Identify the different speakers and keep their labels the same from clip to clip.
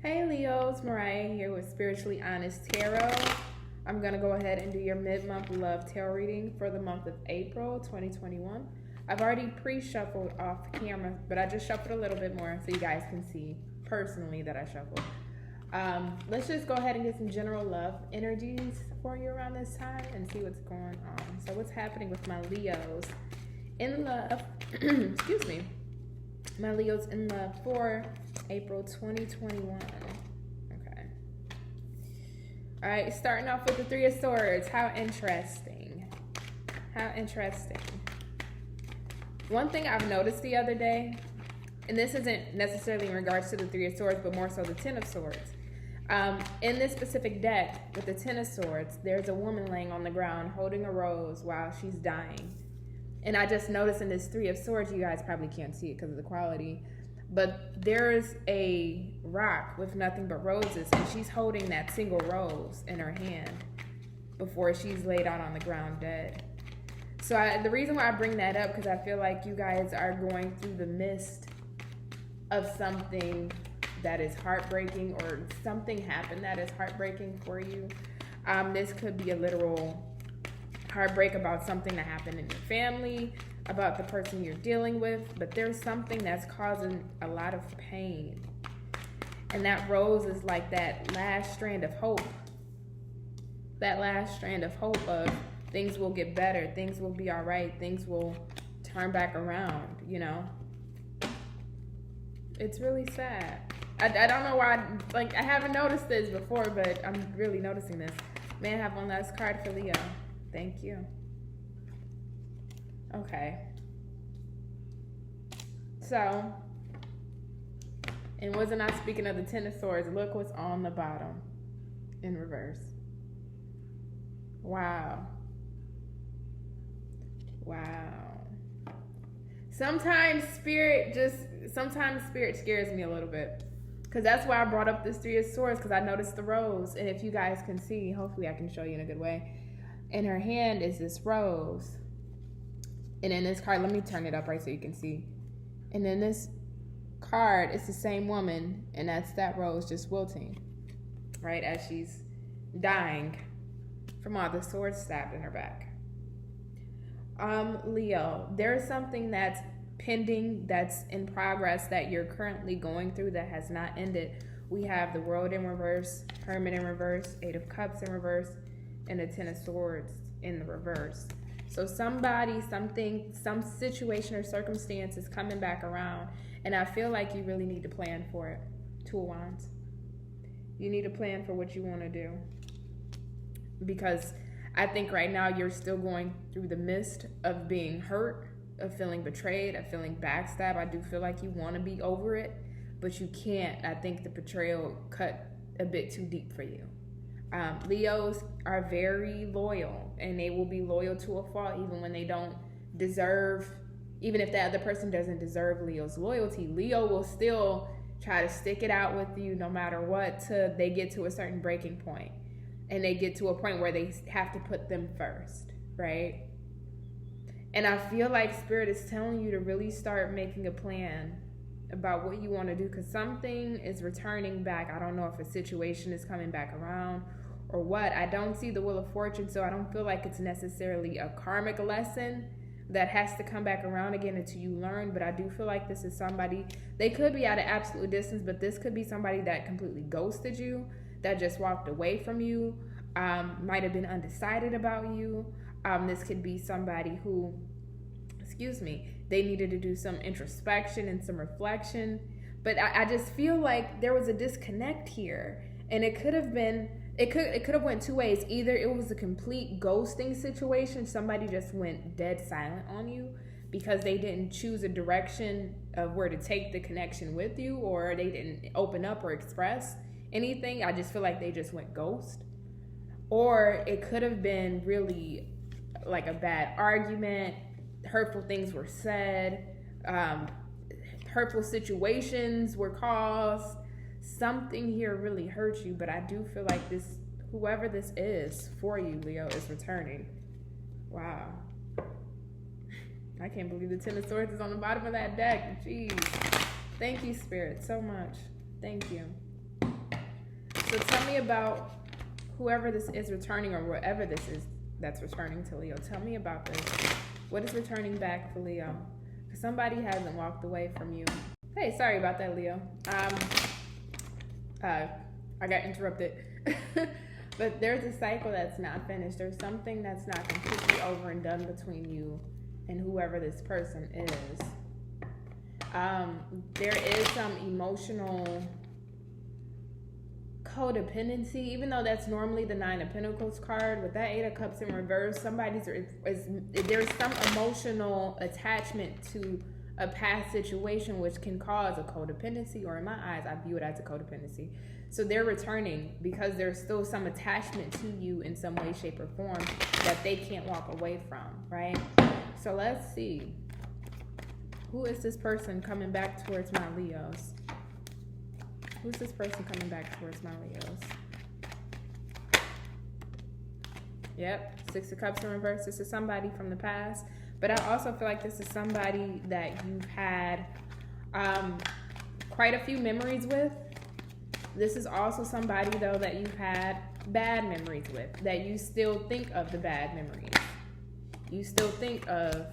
Speaker 1: Hey Leos, Mariah here with Spiritually Honest Tarot. I'm going to go ahead and do your mid-month love tarot reading for the month of April 2021. I've already pre-shuffled off camera, but I just shuffled a little bit more so you guys can see personally that I shuffled. Let's just go ahead and get some general love energies for you around this time and see what's going on. So what's happening with my Leos in love, excuse me, my Leos in love for April 2021. Okay. All right, starting off with the Three of Swords. How interesting. How interesting. One thing I've noticed the other day, and this isn't necessarily in regards to the Three of Swords, but more so the Ten of Swords. In this specific deck, with the Ten of Swords, there's a woman laying on the ground holding a rose while she's dying. And I just noticed in this Three of Swords, you guys probably can't see it because of the quality, but there's a rock with nothing but roses, and she's holding that single rose in her hand before she's laid out on the ground dead. So the reason why I bring that up, because I feel like you guys are going through the mist of something that is heartbreaking, or something happened that is heartbreaking for you. This could be a literal heartbreak about something that happened in your family, about the person you're dealing with, but there's something that's causing a lot of pain. And that rose is like that last strand of hope. That last strand of hope of things will get better, things will be all right, things will turn back around, you know? It's really sad. I don't know why, I haven't noticed this before, but I'm really noticing this. May I have one last card for Leo? Thank you. Okay. So, and wasn't I speaking of the Ten of Swords? Look what's on the bottom in reverse. Wow. Wow. Sometimes spirit scares me a little bit. Because that's why I brought up this Three of Swords, because I noticed the rose. And if you guys can see, hopefully I can show you in a good way. In her hand is this rose. And in this card, let me turn it up right so you can see. And in this card, it's the same woman, and that's that rose just wilting, right, as she's dying from all the swords stabbed in her back. Leo, there's something that's pending, that's in progress, that you're currently going through that has not ended. We have the World in reverse, Hermit in reverse, Eight of Cups in reverse, and the Ten of Swords in the reverse. So somebody, something, some situation or circumstance is coming back around, and I feel like you really need to plan for it. Two of Wands. You need to plan for what you want to do, because I think right now you're still going through the mist of being hurt, of feeling betrayed, of feeling backstabbed. I do feel like you want to be over it, but you can't. I think the betrayal cut a bit too deep for you. Leos are very loyal, and they will be loyal to a fault, even when they don't deserve, even if the other person doesn't deserve Leo's loyalty. Leo will still try to stick it out with you no matter what, till they get to a certain breaking point, and they get to a point where they have to put them first, right? And I feel like Spirit is telling you to really start making a plan about what you want to do, because something is returning back. I don't know if a situation is coming back around or what. I don't see the Wheel of Fortune, so I don't feel like it's necessarily a karmic lesson that has to come back around again until you learn. But I do feel like this is somebody, they could be at an absolute distance, but this could be somebody that completely ghosted you, that just walked away from you, might have been undecided about you. This could be somebody who, they needed to do some introspection and some reflection. But I just feel like there was a disconnect here, and it could have been, it could have went two ways. Either it was a complete ghosting situation, somebody just went dead silent on you because they didn't choose a direction of where to take the connection with you, or they didn't open up or express anything. I just feel like they just went ghost. Or it could have been really like a bad argument, hurtful things were said, hurtful situations were caused. Something here really hurt you, but I do feel like this, whoever this is for you, Leo, is returning. Wow. I can't believe the Ten of Swords is on the bottom of that deck. Jeez. Thank you, Spirit, so much. Thank you. So tell me about whoever this is returning, or wherever this is that's returning to Leo. Tell me about this. What is returning back for Leo? Because somebody hasn't walked away from you. Hey, sorry about that, Leo. I got interrupted. But there's a cycle that's not finished. There's something that's not completely over and done between you and whoever this person is. There is some emotional codependency, even though that's normally the Nine of Pentacles card. With that Eight of Cups in reverse, there's some emotional attachment to a past situation, which can cause a codependency, or in my eyes, I view it as a codependency. So they're returning because there's still some attachment to you in some way, shape, or form that they can't walk away from, right? So let's see. Who is this person coming back towards my Leos? Who's this person coming back towards my Leos? Yep, Six of Cups in reverse. This is somebody from the past. But I also feel like this is somebody that you've had quite a few memories with. This is also somebody, though, that you've had bad memories with, that you still think of the bad memories. You still think of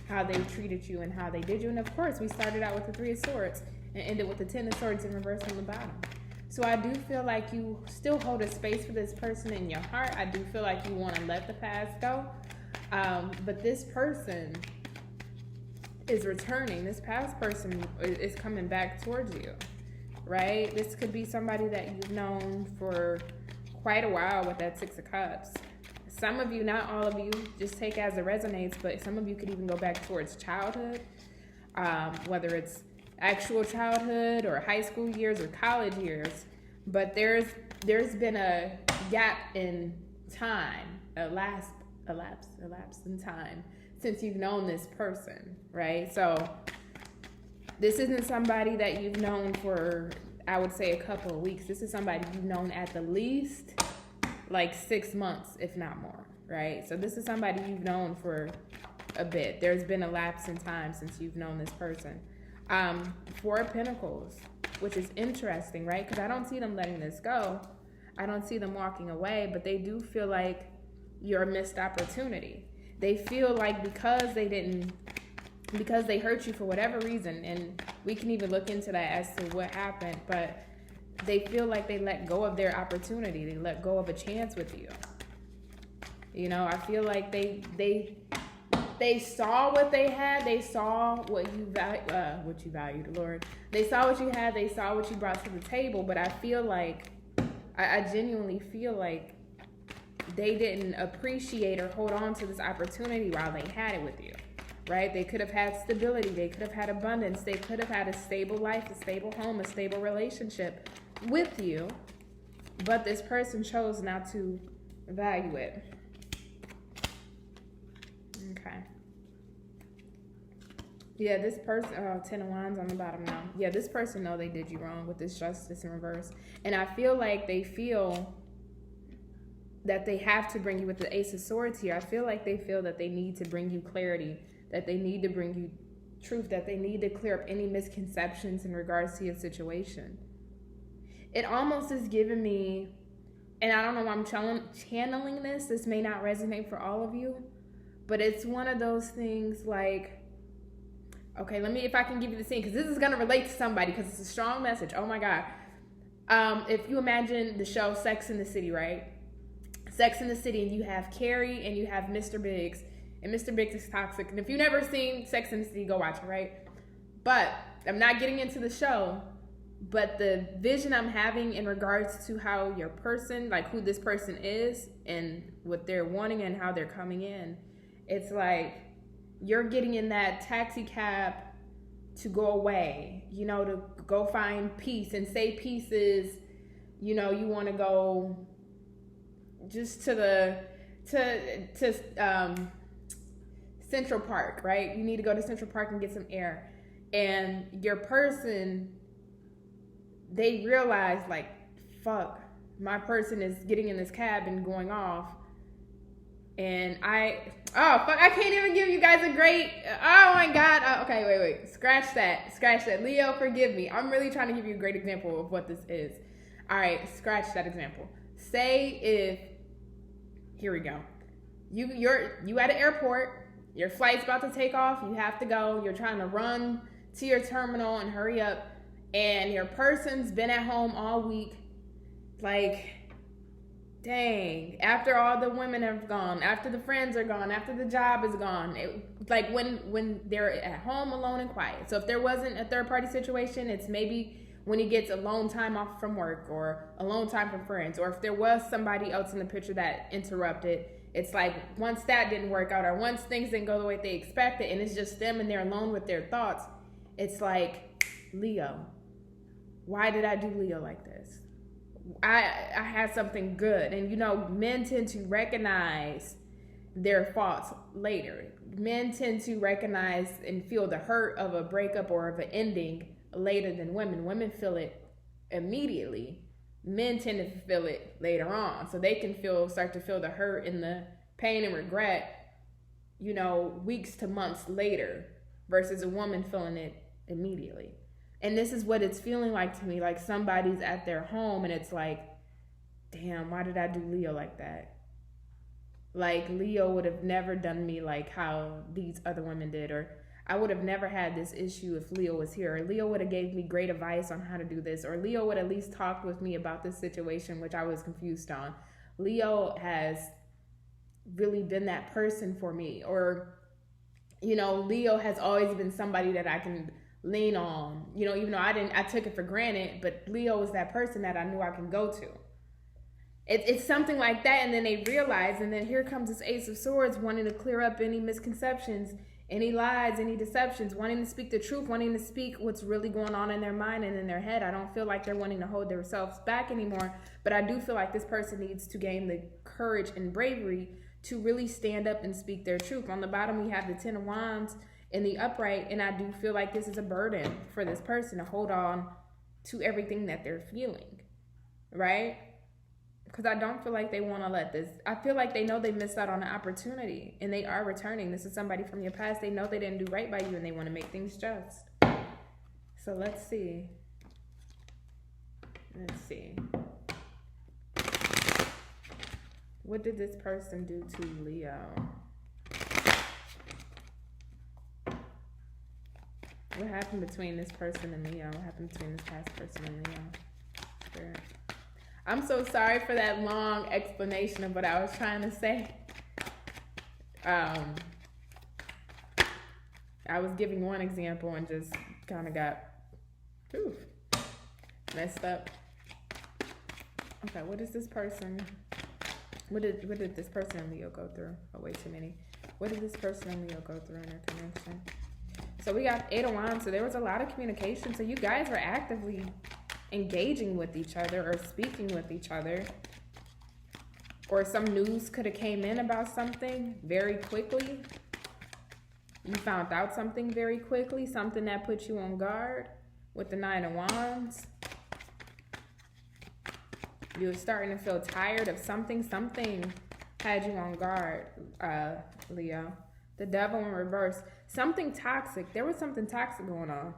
Speaker 1: how they treated you and how they did you. And of course, we started out with the Three of Swords and ended with the Ten of Swords in reverse on the bottom. So I do feel like you still hold a space for this person in your heart. I do feel like you want to let the past go. But this person is returning. This past person is coming back towards you, right? This could be somebody that you've known for quite a while with that Six of Cups. Some of you, not all of you, just take as it resonates, but some of you could even go back towards childhood, whether it's actual childhood or high school years or college years. But there's been a gap in time, a lapse in time since you've known this person, right? So this isn't somebody that you've known for, I would say, a couple of weeks. This is somebody you've known at the least like 6 months, if not more, right? So this is somebody you've known for a bit. There's been a lapse in time since you've known this person. Four of Pentacles, which is interesting, right? Because I don't see them letting this go. I don't see them walking away, but they do feel like you're a missed opportunity. They feel like because they hurt you for whatever reason, and we can even look into that as to what happened, but they feel like they let go of their opportunity. They let go of a chance with you. You know, I feel like they saw what they had. They saw what you valued, Lord. They saw what you had. They saw what you brought to the table. But I feel like, I genuinely feel like they didn't appreciate or hold on to this opportunity while they had it with you, right? They could have had stability. They could have had abundance. They could have had a stable life, a stable home, a stable relationship with you. But this person chose not to value it. Okay. Yeah, this person, Ten of Wands on the bottom now. Yeah, this person know they did you wrong with this Justice in reverse. And I feel like they feel that they have to bring you with the Ace of Swords here. I feel like they feel that they need to bring you clarity, that they need to bring you truth, that they need to clear up any misconceptions in regards to your situation. It almost is giving me, and I don't know why I'm channeling this. This may not resonate for all of you, but it's one of those things like, okay, if I can give you the scene, because this is going to relate to somebody, because it's a strong message. Oh my God. If you imagine the show Sex and the City, right? Sex in the City, and you have Carrie and you have Mr. Biggs, and Mr. Biggs is toxic. And if you've never seen Sex in the City, go watch it, right? But I'm not getting into the show, but the vision I'm having in regards to how your person, like who this person is and what they're wanting and how they're coming in, it's like you're getting in that taxi cab to go away, you know, to go find peace. And say peace is, you know, you want to go just to Central Park, right? You need to go to Central Park and get some air. And your person, they realize like, fuck, my person is getting in this cab and going off. And I can't even give you guys a great, oh my God. Okay, wait. Scratch that. Leo, forgive me. I'm really trying to give you a great example of what this is. All right, scratch that example. Say if, here we go. You at an airport, your flight's about to take off, you have to go, you're trying to run to your terminal and hurry up, and your person's been at home all week. Like, dang, after all the women have gone, after the friends are gone, after the job is gone, like when they're at home alone and quiet. So if there wasn't a third party situation, it's maybe when he gets alone time off from work or alone time from friends, or if there was somebody else in the picture that interrupted, it's like once that didn't work out or once things didn't go the way they expected and it's just them and they're alone with their thoughts, it's like, Leo, why did I do Leo like this? I had something good. And men tend to recognize their faults later. Men tend to recognize and feel the hurt of a breakup or of an ending later than women. Women feel it immediately. Men tend to feel it later on. So they can start to feel the hurt and the pain and regret, weeks to months later versus a woman feeling it immediately. And this is what it's feeling like to me, like somebody's at their home and it's like, damn, why did I do Leo like that? Like Leo would have never done me like how these other women did, or I would have never had this issue if Leo was here, or Leo would have gave me great advice on how to do this, or Leo would at least talk with me about this situation, which I was confused on. Leo has really been that person for me, or, Leo has always been somebody that I can lean on, even though I took it for granted, but Leo was that person that I knew I can go to. It's something like that, and then they realize, and then here comes this Ace of Swords wanting to clear up any misconceptions, any lies, any deceptions, wanting to speak the truth, wanting to speak what's really going on in their mind and in their head. I don't feel like they're wanting to hold themselves back anymore, but I do feel like this person needs to gain the courage and bravery to really stand up and speak their truth. On the bottom, we have the Ten of Wands in the upright, and I do feel like this is a burden for this person to hold on to everything that they're feeling, right? Because I don't feel like they want to let this. I feel like they know they missed out on an opportunity, and they are returning. This is somebody from your past. They know they didn't do right by you, and they want to make things just. So let's see. What did this person do to Leo? What happened between this person and Leo? What happened between this past person and Leo? Spirit. I'm so sorry for that long explanation of what I was trying to say. I was giving one example and just kind of got messed up. Okay, what did this person and Leo go through? Oh, way too many. What did this person and Leo go through in their connection? So we got Eight of Wands. So there was a lot of communication. So you guys were actively engaging with each other or speaking with each other. Or some news could have came in about something very quickly. You found out something very quickly. Something that put you on guard with the Nine of Wands. You were starting to feel tired of something. Something had you on guard, Leo. The Devil in reverse. Something toxic. There was something toxic going on.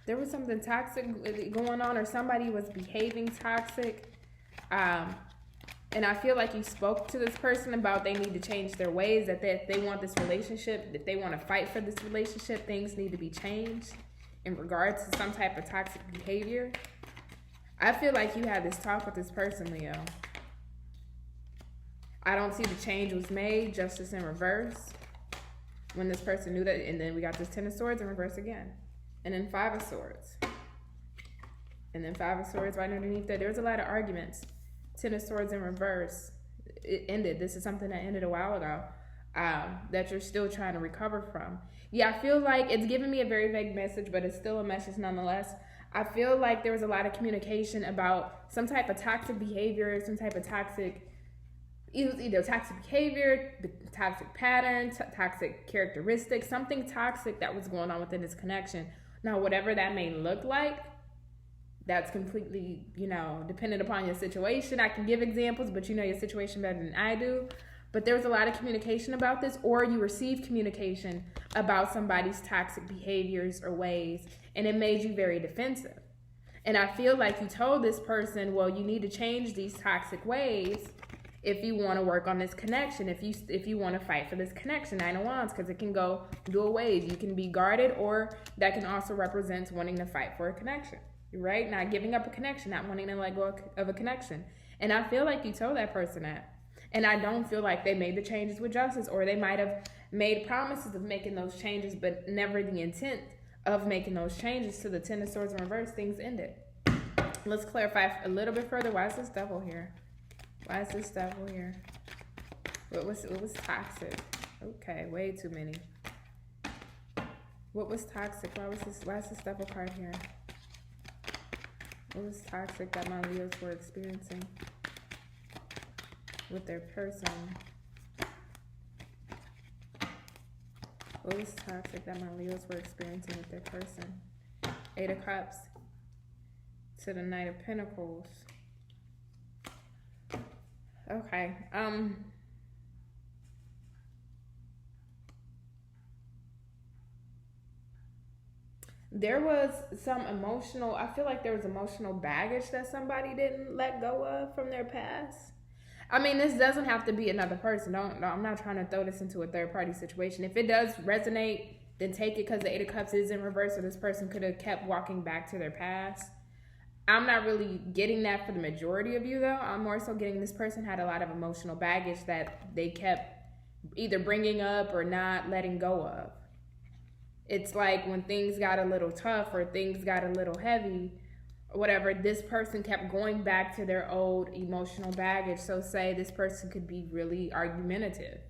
Speaker 1: There was something toxic going on, or somebody was behaving toxic. And I feel like you spoke to this person about they need to change their ways, that they want this relationship, that they want to fight for this relationship, things need to be changed in regards to some type of toxic behavior. I feel like you had this talk with this person, Leo. I don't see the change was made. Justice in reverse. When this person knew that, and then we got this Ten of Swords in reverse again. And then Five of Swords. And then Five of Swords right underneath that. There was a lot of arguments. Ten of Swords in reverse. It ended. This is something that ended a while ago. That you're still trying to recover from. Yeah, I feel like it's giving me a very vague message, but it's still a message nonetheless. I feel like there was a lot of communication about some type of toxic behavior, some type of toxic, either toxic behavior, toxic pattern, toxic characteristics, something toxic that was going on within this connection. Now, whatever that may look like, that's completely, dependent upon your situation. I can give examples, but you know your situation better than I do. but there was a lot of communication about this, or you received communication about somebody's toxic behaviors or ways, and it made you very defensive. And I feel like you told this person, well, you need to change these toxic ways if you want to work on this connection, if you want to fight for this connection. Nine of Wands, because it can go dual ways. You can be guarded, or that can also represent wanting to fight for a connection, right? Not giving up a connection, not wanting to let go of a connection. And I feel like you told that person that. And I don't feel like they made the changes with justice, or they might have made promises of making those changes, but never the intent of making those changes. To the Ten of Swords in reverse, things ended. Let's clarify a little bit further. Why is this devil here? Why is this devil here? What was toxic? Okay, way too many. What was toxic? Why is this devil card here? What was toxic that my Leos were experiencing with their person? What was toxic that my Leos were experiencing with their person? Eight of Cups to the Knight of Pentacles. Okay. There was some emotional, I feel like there was emotional baggage that somebody didn't let go of from their past. I mean, this doesn't have to be another person. I'm not trying to throw this into a third party situation. If it does resonate, then take it, because the Eight of Cups is in reverse, so this person could have kept walking back to their past. I'm not really getting that for the majority of you, though. I'm more so getting this person had a lot of emotional baggage that they kept either bringing up or not letting go of. It's like when things got a little tough or things got a little heavy or whatever, this person kept going back to their old emotional baggage. So say this person could be really argumentative.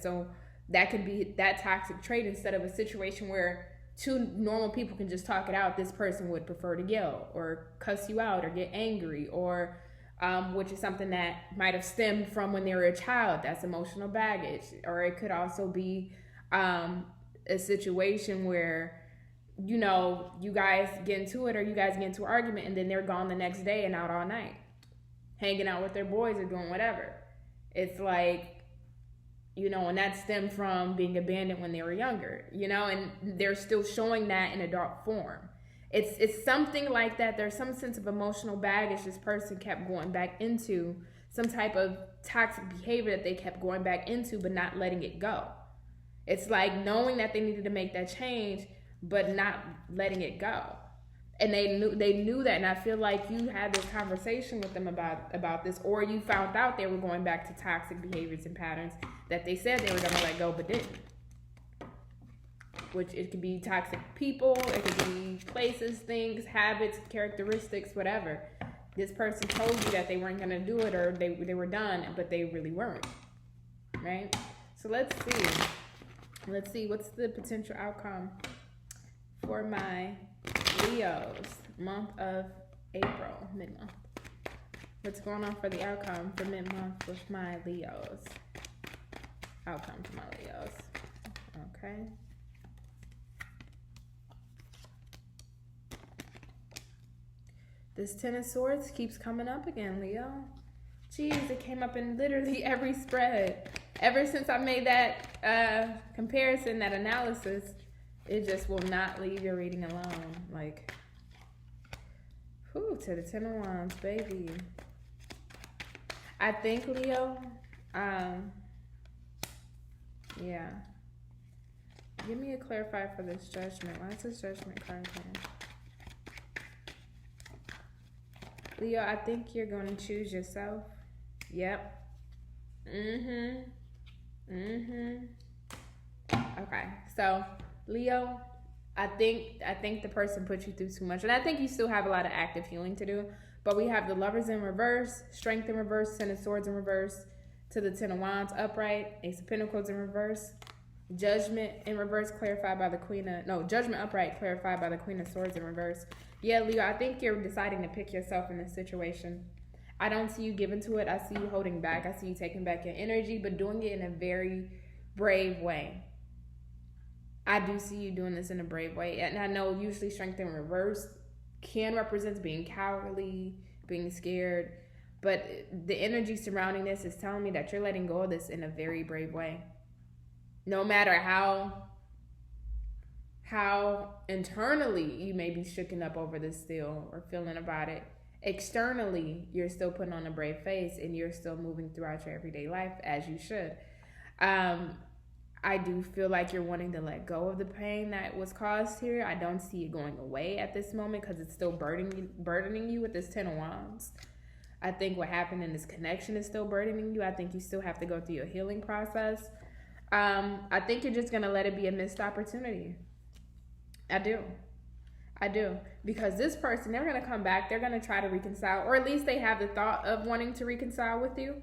Speaker 1: So that could be that toxic trait. Instead of a situation where two normal people can just talk it out, this person would prefer to yell or cuss you out or get angry, or which is something that might have stemmed from when they were a child. That's emotional baggage. Or it could also be a situation where, you know, you guys get into it, or you guys get into an argument, and then they're gone the next day and out all night, hanging out with their boys or doing whatever. It's like, you know, and that stemmed from being abandoned when they were younger, you know, and they're still showing that in a dark form. It's something like that. There's some sense of emotional baggage this person kept going back into, some type of toxic behavior that they kept going back into, but not letting it go. It's like knowing that they needed to make that change, but not letting it go. And they knew that, and I feel like you had this conversation with them about this, or you found out they were going back to toxic behaviors and patterns that they said they were going to let go but didn't. Which it could be toxic people, it could be places, things, habits, characteristics, whatever. This person told you that they weren't going to do it, or they were done, but they really weren't, right? So let's see what's the potential outcome for my Leos, month of April, mid-month. What's going on for the outcome for mid-month with my Leos? Outcome for my Leos. Okay. This Ten of Swords keeps coming up again, Leo. Jeez, it came up in literally every spread. Ever since I made that comparison, that analysis, it just will not leave your reading alone. Like, whew, to the Ten of Wands, baby. I think, Leo, yeah. Give me a clarifier for this Judgment. Why is this Judgment card here? Leo, I think you're going to choose yourself. Yep. Okay, so Leo, I think the person put you through too much, and I think you still have a lot of active healing to do. But we have the Lovers in reverse, Strength in reverse, Ten of Swords in reverse, to the Ten of Wands upright, Ace of Pentacles in reverse, Judgment in reverse, clarified by the Judgment upright, clarified by the Queen of Swords in reverse. Yeah, Leo, I think you're deciding to pick yourself in this situation. I don't see you giving to it. I see you holding back. I see you taking back your energy, but doing it in a very brave way. I do see you doing this in a brave way. And I know usually Strength in reverse can represent being cowardly, being scared. But the energy surrounding this is telling me that you're letting go of this in a very brave way. No matter how internally you may be shooken up over this still or feeling about it, externally you're still putting on a brave face and you're still moving throughout your everyday life as you should. I do feel like you're wanting to let go of the pain that was caused here. I don't see it going away at this moment because it's still burdening you with this Ten of Wands. I think what happened in this connection is still burdening you. I think you still have to go through your healing process. I think you're just going to let it be a missed opportunity. I do. Because this person, they're going to come back. They're going to try to reconcile, or at least they have the thought of wanting to reconcile with you.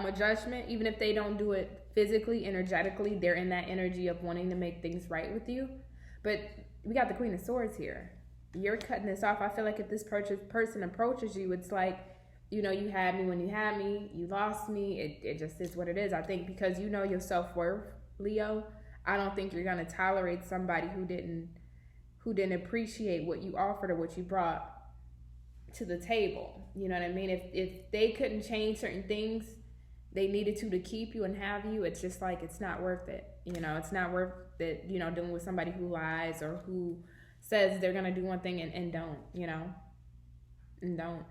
Speaker 1: With Judgment, even if they don't do it physically, energetically, they're in that energy of wanting to make things right with you. But we got the Queen of Swords here. You're cutting this off. I feel like if this person approaches you, it's like, you know, you had me when you had me, you lost me. It just is what it is. I think because you know your self-worth, Leo, I don't think you're going to tolerate somebody who didn't appreciate what you offered or what you brought to the table. You know what I mean? If they couldn't change certain things, they needed to keep you and have you, it's just like, it's not worth it. You know, it's not worth it, you know, dealing with somebody who lies or who says they're going to do one thing and don't, you know, and don't.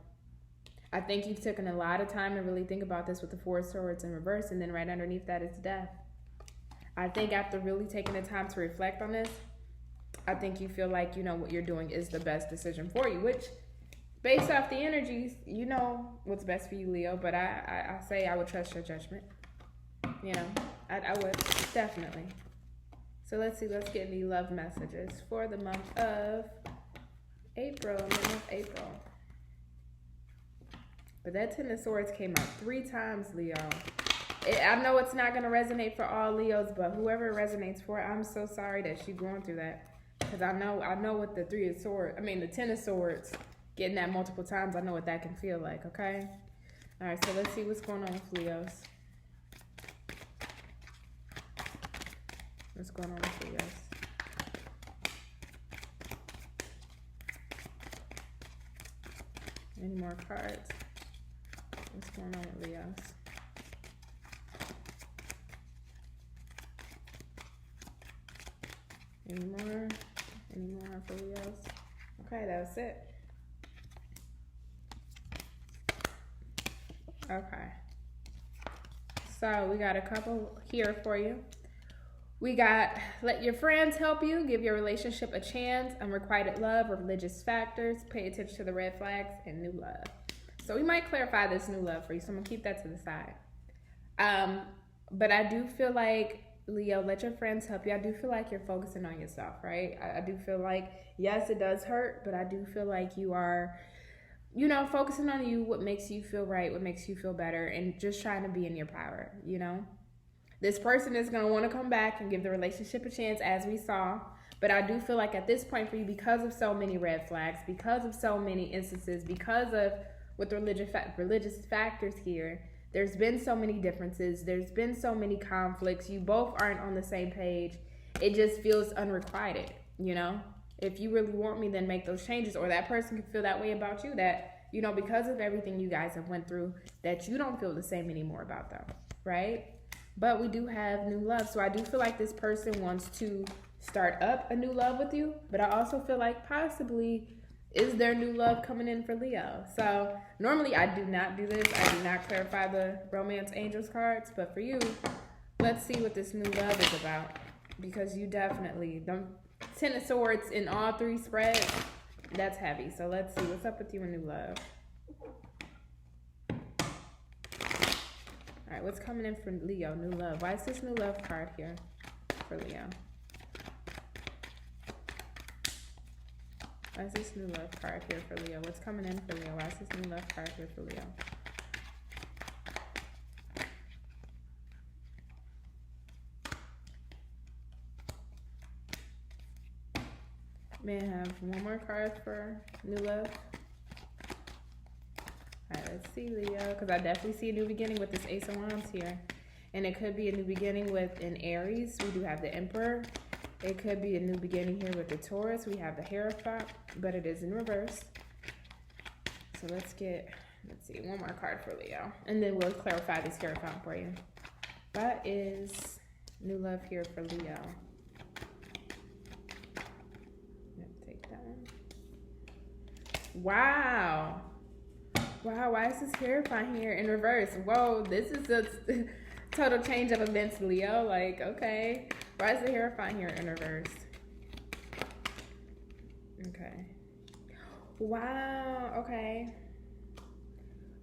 Speaker 1: I think you've taken a lot of time to really think about this with the Four of Swords in reverse, and then right underneath that is death. I think after really taking the time to reflect on this, I think you feel like, you know, what you're doing is the best decision for you, which based off the energies, you know what's best for you, Leo, but I say I would trust your judgment. You know, I would, definitely. So let's see, let's get the love messages for the month of April, But that Ten of Swords came out 3 times, Leo. I know it's not going to resonate for all Leos, but whoever it resonates for, I'm so sorry that she's going through that. Because I know what the the Ten of Swords, getting that multiple times, I know what that can feel like, okay? All right, so let's see what's going on with Leos. What's going on with Leos? Any more cards? What's going on with Leos? Any more? Any more for Leos? Okay, that's it. Okay. So we got a couple here for you. We got let your friends help you, give your relationship a chance, unrequited love, religious factors, pay attention to the red flags, and new love. So we might clarify this new love for you, so I'm gonna keep that to the side. But I do feel like, Leo, let your friends help you. I do feel like you're focusing on yourself, right? I do feel like, yes, it does hurt, but I do feel like you are, you know, focusing on you, what makes you feel right, what makes you feel better, and just trying to be in your power, you know? This person is going to want to come back and give the relationship a chance, as we saw. But I do feel like at this point for you, because of so many red flags, because of so many instances, because of with religious factors here, there's been so many differences. There's been so many conflicts. You both aren't on the same page. It just feels unrequited, you know? If you really want me, then make those changes. Or that person can feel that way about you, that, you know, because of everything you guys have went through, that you don't feel the same anymore about them, right? But we do have new love. So I do feel like this person wants to start up a new love with you. But I also feel like possibly is there new love coming in for Leo. So normally I do not do this. I do not clarify the romance angels cards. But for you, let's see what this new love is about. Because you definitely, the Ten of Swords in all 3 spreads, that's heavy. So let's see what's up with you in new love. All right, what's coming in for Leo, new love? Why is this new love card here for Leo? Why is this new love card here for Leo? What's coming in for Leo? Why is this new love card here for Leo? May I have one more card for new love? All right, let's see, Leo, because I definitely see a new beginning with this Ace of Wands here. And it could be a new beginning with an Aries. We do have the Emperor. It could be a new beginning here with the Taurus. We have the Hierophant, but it is in reverse. So let's get Let's see, one more card for Leo, and then we'll clarify this Hierophant for you. What is new love here for Leo? Take that one. Wow. Wow, why is this Hierophant here in reverse? Whoa, this is a total change of events, Leo. Like, okay. Why is the Hierophant here in reverse? Okay. Wow, okay.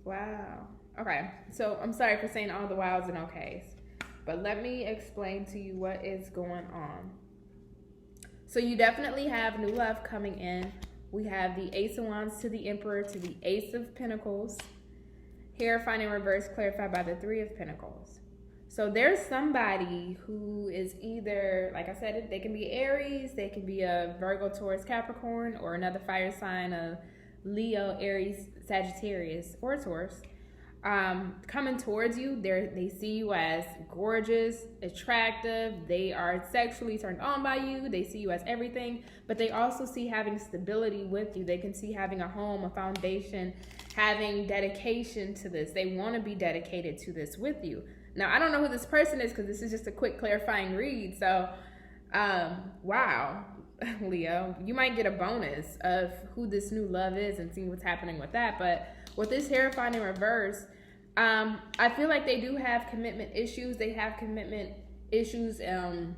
Speaker 1: Wow. Okay, so I'm sorry for saying all the wows and okays, but let me explain to you what is going on. So you definitely have new love coming in. We have the Ace of Wands to the Emperor to the Ace of Pentacles. Hierophant in reverse clarified by the Three of Pentacles. So there's somebody who is either, like I said, they can be Aries, they can be a Virgo, Taurus, Capricorn, or another fire sign of Leo, Aries, Sagittarius, or Taurus. Coming towards you, they see you as gorgeous, attractive, they are sexually turned on by you, they see you as everything, but they also see having stability with you. They can see having a home, a foundation, having dedication to this. They want to be dedicated to this with you. Now, I don't know who this person is because this is just a quick clarifying read, so wow, Leo, you might get a bonus of who this new love is and see what's happening with that. But with this Hierophant in reverse, I feel like they do have commitment issues. They have commitment issues, and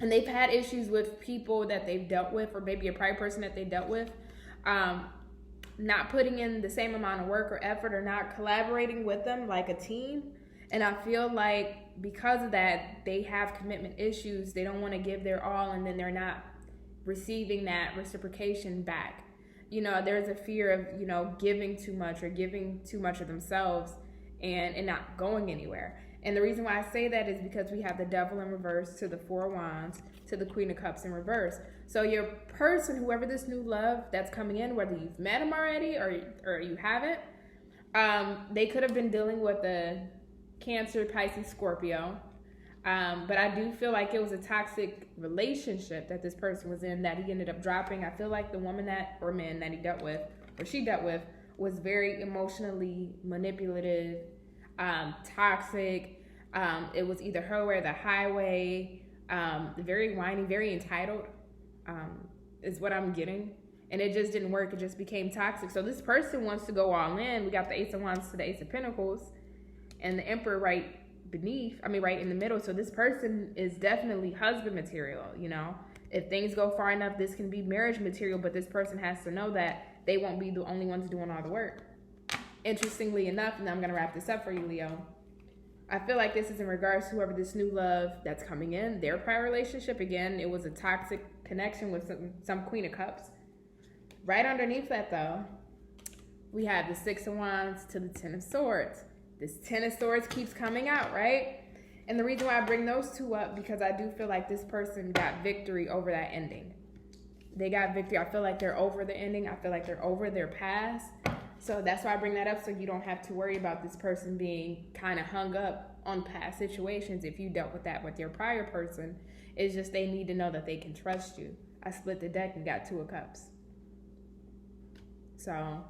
Speaker 1: they've had issues with people that they've dealt with, or maybe a prior person that they dealt with, not putting in the same amount of work or effort, or not collaborating with them like a team. And I feel like because of that, they have commitment issues. They don't want to give their all, and then they're not receiving that reciprocation back. You know, there's a fear of, you know, giving too much or giving too much of themselves and not going anywhere. And the reason why I say that is because we have the Devil in reverse to the Four of Wands to the Queen of Cups in reverse. So your person, whoever this new love that's coming in, whether you've met them already or you haven't, they could have been dealing with the Cancer, Pisces, Scorpio. But I do feel like it was a toxic relationship that this person was in that he ended up dropping. I feel like the woman or man that he dealt with, or she dealt with, was very emotionally manipulative, toxic. It was either her or the highway, very whiny, very entitled, is what I'm getting. And it just didn't work. It just became toxic. So this person wants to go all in. We got the Ace of Wands to the Ace of Pentacles and the Emperor right in the middle. So this person is definitely husband material, you know. If things go far enough, this can be marriage material, but this person has to know that they won't be the only ones doing all the work. Interestingly enough, and I'm going to wrap this up for you, Leo, I feel like this is in regards to whoever this new love that's coming in, their prior relationship. Again, it was a toxic connection with some Queen of Cups. Right underneath that, though, we have the Six of Wands to the Ten of Swords. This Ten of Swords keeps coming out, right? And the reason why I bring those two up, because I do feel like this person got victory over that ending. They got victory. I feel like they're over the ending. I feel like they're over their past. So that's why I bring that up, so you don't have to worry about this person being kind of hung up on past situations if you dealt with that with your prior person. It's just they need to know that they can trust you. I split the deck and got Two of Cups. So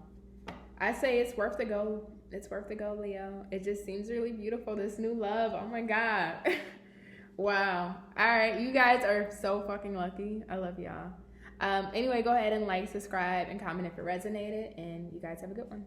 Speaker 1: I say it's worth the go. It's worth the go, Leo. It just seems really beautiful, this new love. Oh my God. Wow. All right, you guys are so fucking lucky. I love y'all. Anyway, go ahead and like, subscribe, and comment if it resonated, and you guys have a good one.